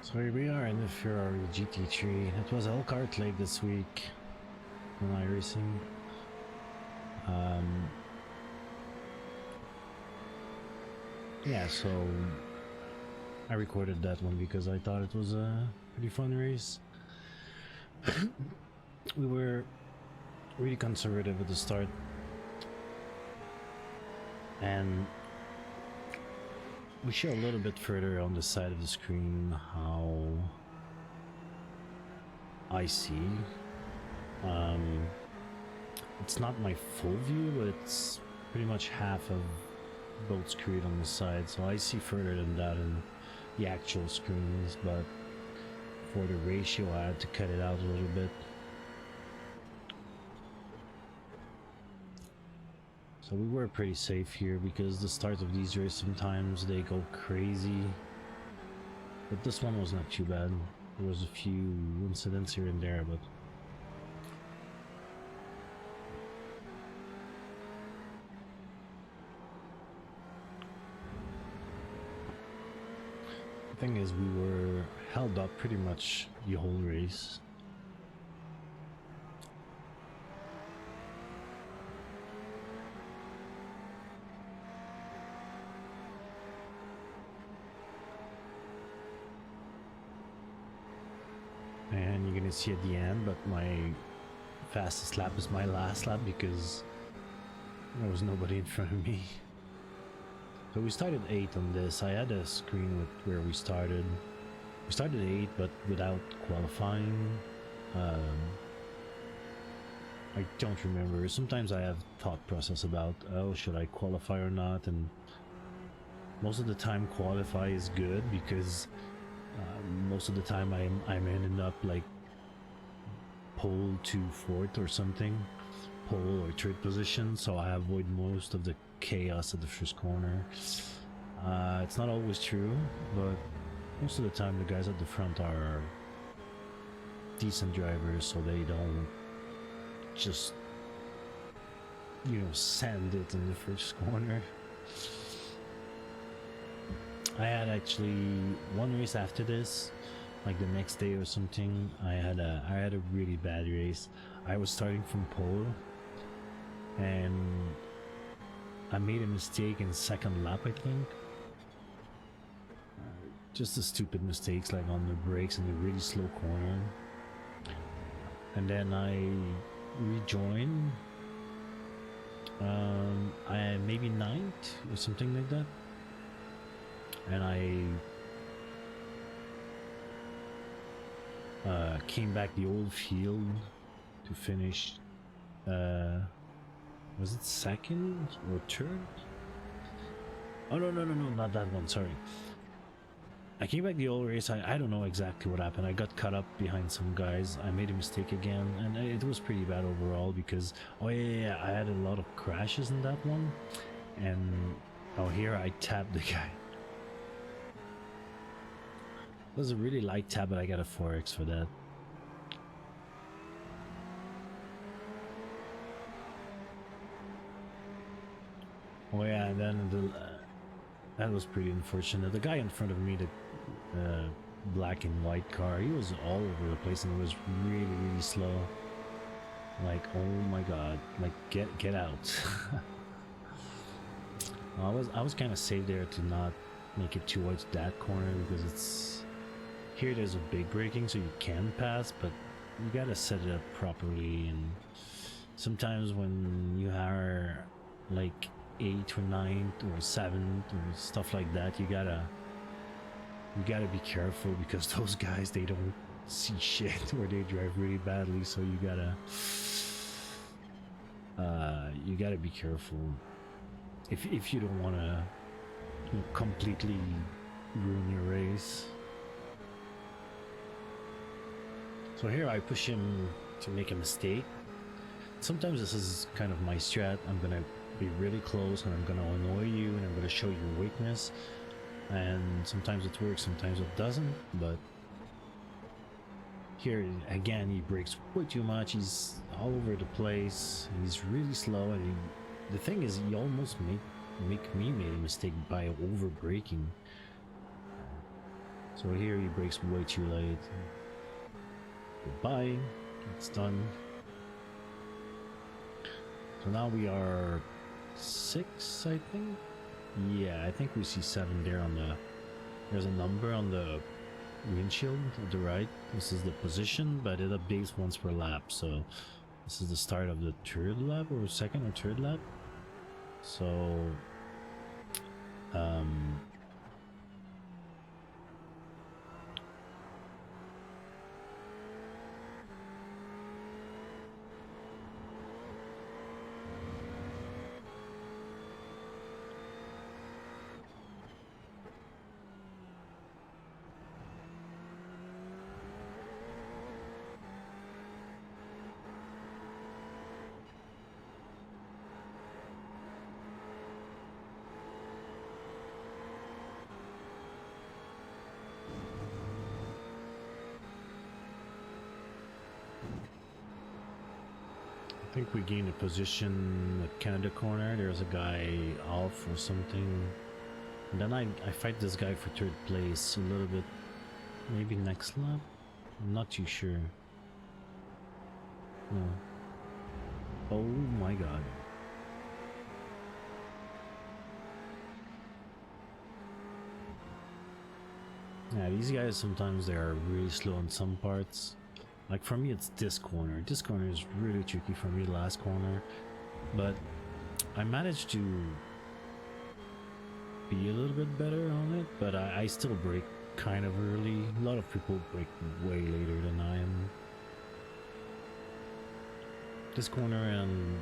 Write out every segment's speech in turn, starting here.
So here we are in the Ferrari GT3. It was Elkhart late this week on iRacing. Yeah, so I recorded that one because I thought it was a pretty fun race. We were really conservative at the start, and we show a little bit further on the side of the screen how I see. It's not my full view, but it's pretty much half of both screen on the side, so I see further than that in the actual screens, but for the ratio I had to cut it out a little bit. So we were pretty safe here because the start of these races sometimes they go crazy, but this one was not too bad. There was a few incidents here and there, but the thing is we were held up pretty much the whole race. And you're gonna see at the end, but my fastest lap is my last lap because there was nobody in front of me. So we started 8th on this. I had a screen with where we started. We started 8th, but without qualifying. I don't remember. Sometimes I have thought process about, oh, should I qualify or not? And most of the time qualify is good because most of the time I'm ending up like pole to 4th or something, pole or 3rd position, so I avoid most of the chaos at the first corner. It's not always true, but most of the time the guys at the front are decent drivers, so they don't just, you know, sand it in the first corner. I had actually one race after this, like the next day or something. I had a really bad race. I was starting from pole, and I made a mistake in second lap, I think. Just the stupid mistakes, like on the brakes in the really slow corner. And then I rejoined. I maybe 9th or something like that. And I came back the old field to finish, was it 2nd or 3rd? Oh no, not that one, sorry. I came back the old race. I don't know exactly what happened. I got caught up behind some guys. I made a mistake again, and it was pretty bad overall because, oh yeah, I had a lot of crashes in that one. And oh, here I tapped the guy. It was a really light tap, but I got a 4x for that. Oh yeah, and then that was pretty unfortunate. The guy in front of me, the black and white car, he was all over the place and it was really, really slow. Like, oh my god, like get out. I was kind of safe there to not make it towards that corner because it's here. There's a big braking, so you can pass, but you gotta set it up properly. And sometimes when you are like 8th or 9th or 7th or stuff like that, you gotta be careful because those guys, they don't see shit or they drive really badly, so you gotta be careful if you don't want to, you know, completely ruin your race. So here I push him to make a mistake. Sometimes this is kind of my strat. I'm gonna be really close and I'm gonna annoy you and I'm gonna show you weakness, and sometimes it works, sometimes it doesn't. But here again, he brakes way too much. He's all over the place. He's really slow, and the thing is, he almost make me make a mistake by over braking. So here he brakes way too late. Goodbye. It's done. So now we are 6, I think. Yeah, I think we see 7 there on the. There's a number on the windshield to the right. This is the position, but it updates once per lap. So this is the start of the 3rd lap, or 2nd or 3rd lap. So I think we gained a position at Canada corner. There's a guy off or something. And then I fight this guy for 3rd place a little bit. Maybe next lap? I'm not too sure. No. Oh my god. Yeah, these guys sometimes they are really slow in some parts. Like for me it's this corner. This corner is really tricky for me, the last corner. But I managed to be a little bit better on it, but I still brake kind of early. A lot of people brake way later than I am. This corner and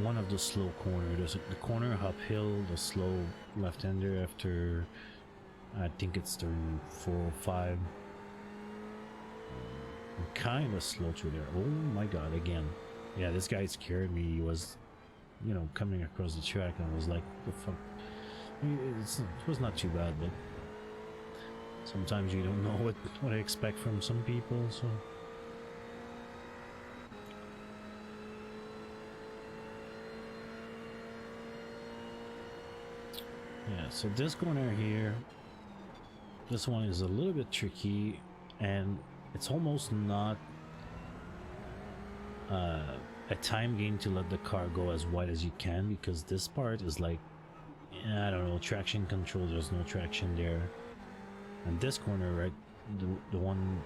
one of the slow corners. There's the corner uphill, the slow left-hander after I think it's turn 4 or 5. I'm kind of slow through there. Oh my god, again. Yeah, this guy scared me. He was, you know, coming across the track and I was like, the fuck. It was not too bad, but sometimes you don't know what I expect from some people, so. Yeah, so this corner here, this one is a little bit tricky, and it's almost not a time gain to let the car go as wide as you can, because this part is like, I don't know, traction control. There's no traction there. And this corner, right, the one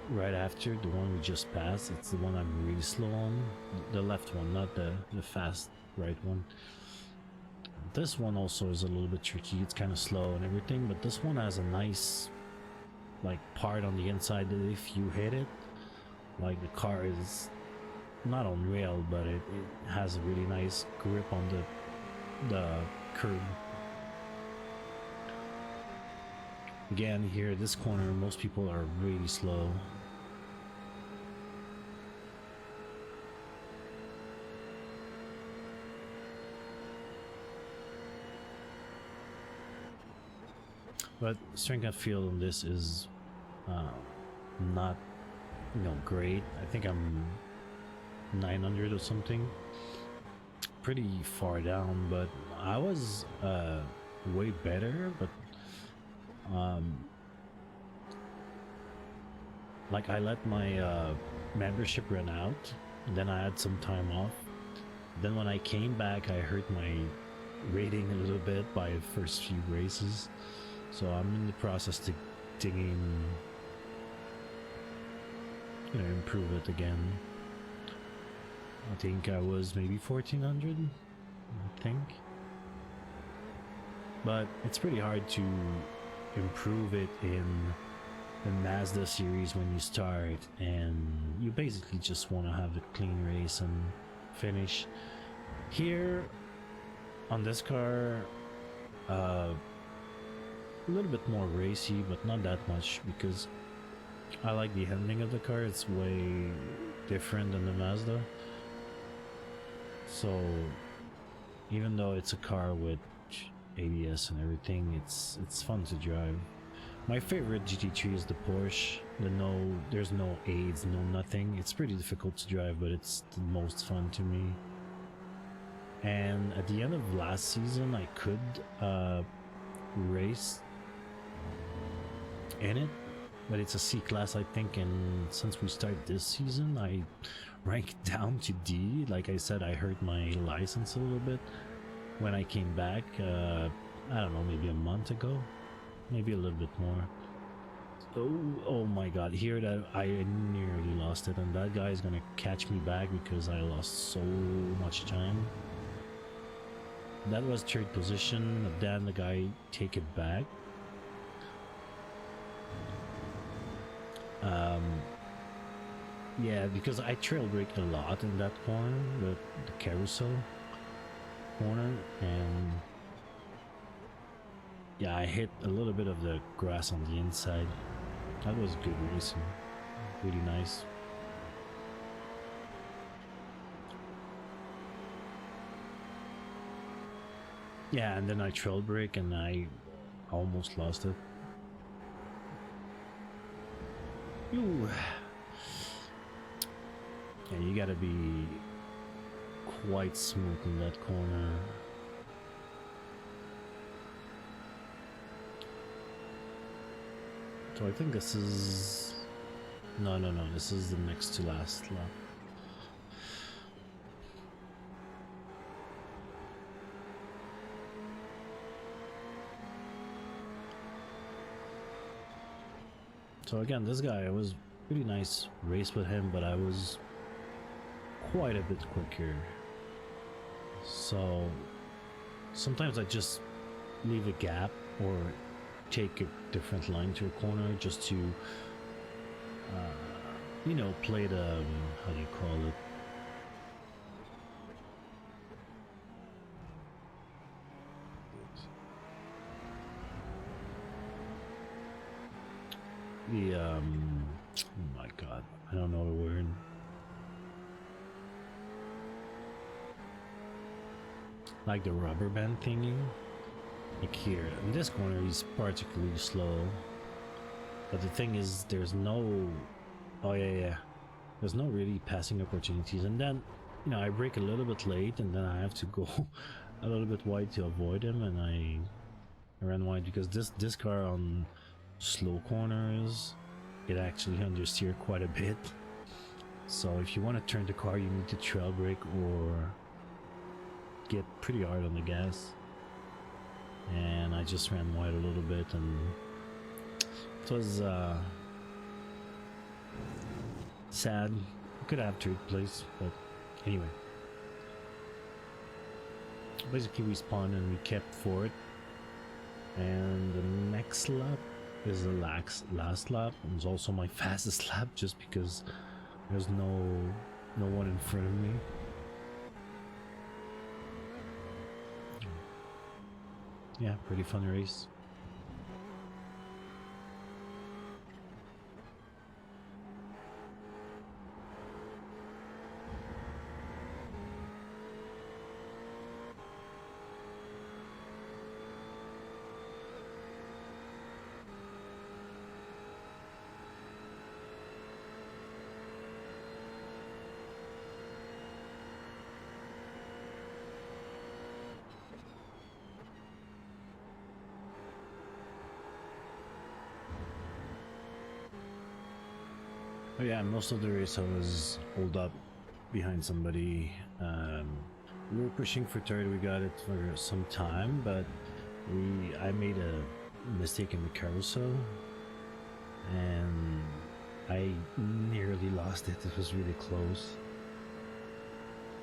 right after, the one we just passed, it's the one I'm really slow on. The left one, not the fast right one. This one also is a little bit tricky. It's kind of slow and everything, but this one has a nice like part on the inside that if you hit it, like the car is not on rail, but it has a really nice grip on the curb. Again, here this corner, most people are really slow. But strength of field on this is not, you know, great. I think I'm 900 or something, pretty far down. But I was way better. But like I let my membership run out, and then I had some time off. Then when I came back, I hurt my rating a little bit by the first few races. So I'm in the process to digging, you know, improve it again. I think I was maybe 1400, I think. But it's pretty hard to improve it in the Mazda series when you start, and you basically just want to have a clean race and finish. Here, on this car, a little bit more racy, but not that much, because I like the handling of the car. It's way different than the Mazda. So even though it's a car with ABS and everything, it's fun to drive. My favorite GT3 is the Porsche. There's no aids, no nothing. It's pretty difficult to drive, but it's the most fun to me. And at the end of last season, I could race in it, but it's a C class, I think, and since we started this season, I ranked down to D. Like I said, I hurt my license a little bit when I came back, I don't know, maybe a month ago, maybe a little bit more. Oh my god, here that I nearly lost it, and that guy is gonna catch me back because I lost so much time. That was third position, but then the guy take it back. Yeah, because I trail brake a lot in that corner, the carousel corner, and yeah, I hit a little bit of the grass on the inside. That was good racing, really nice. Yeah, and then I trail brake and I almost lost it. Ooh. Yeah, you gotta be quite smooth in that corner. So I think this is... No, this is the next to last lap. So again, this guy, it was really nice race with him, but I was quite a bit quicker. So sometimes I just leave a gap or take a different line to a corner just to you know, play the how do you call it, the oh my god, I don't know the word. Like the rubber band thingy. Like here, in this corner he's particularly slow. But the thing is, there's no... Oh yeah. There's no really passing opportunities. And then, you know, I brake a little bit late and then I have to go a little bit wide to avoid him, and I ran wide because this car on slow corners, it actually understeer quite a bit. So if you want to turn the car, you need to trail brake or get pretty hard on the gas. And I just ran wide a little bit, and it was sad. I could have third place, but anyway. Basically we spawned and we kept fourth, and the next lap is the last lap. It was also my fastest lap just because there's no one in front of me. Yeah, pretty fun race. Oh yeah, most of the race I was hold up behind somebody. We were pushing for third, we got it for some time, but I made a mistake in the carousel and I nearly lost it. It was really close.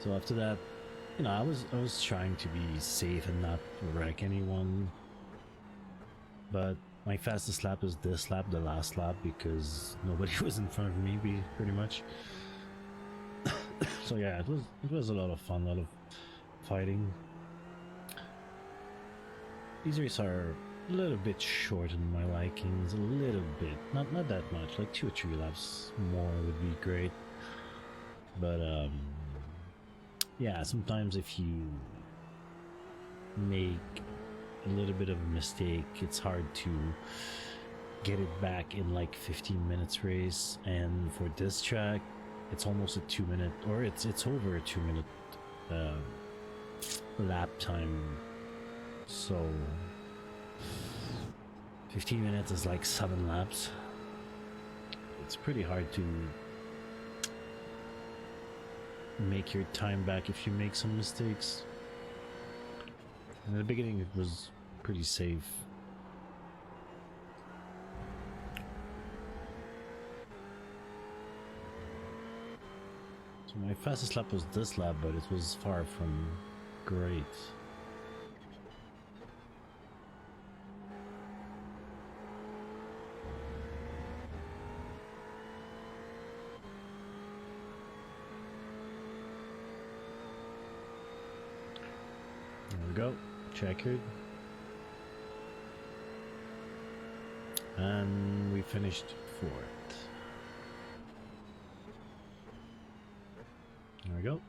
So after that, you know, I was trying to be safe and not wreck anyone, but my fastest lap is this lap, the last lap, because nobody was in front of me, pretty much. So yeah, it was a lot of fun, a lot of fighting. These races are a little bit short in my likings, a little bit, not that much, like 2 or 3 laps more would be great. But yeah, sometimes if you make a little bit of a mistake, it's hard to get it back in like 15 minutes race, and for this track it's almost a 2 minute, or it's over a 2 minute lap time. So 15 minutes is like 7 laps. it's pretty hard to make your time back if you make some mistakes. In the beginning it was pretty safe. So my fastest lap was this lap, but it was far from great. There we go, checkered. And we finished 4th. There we go.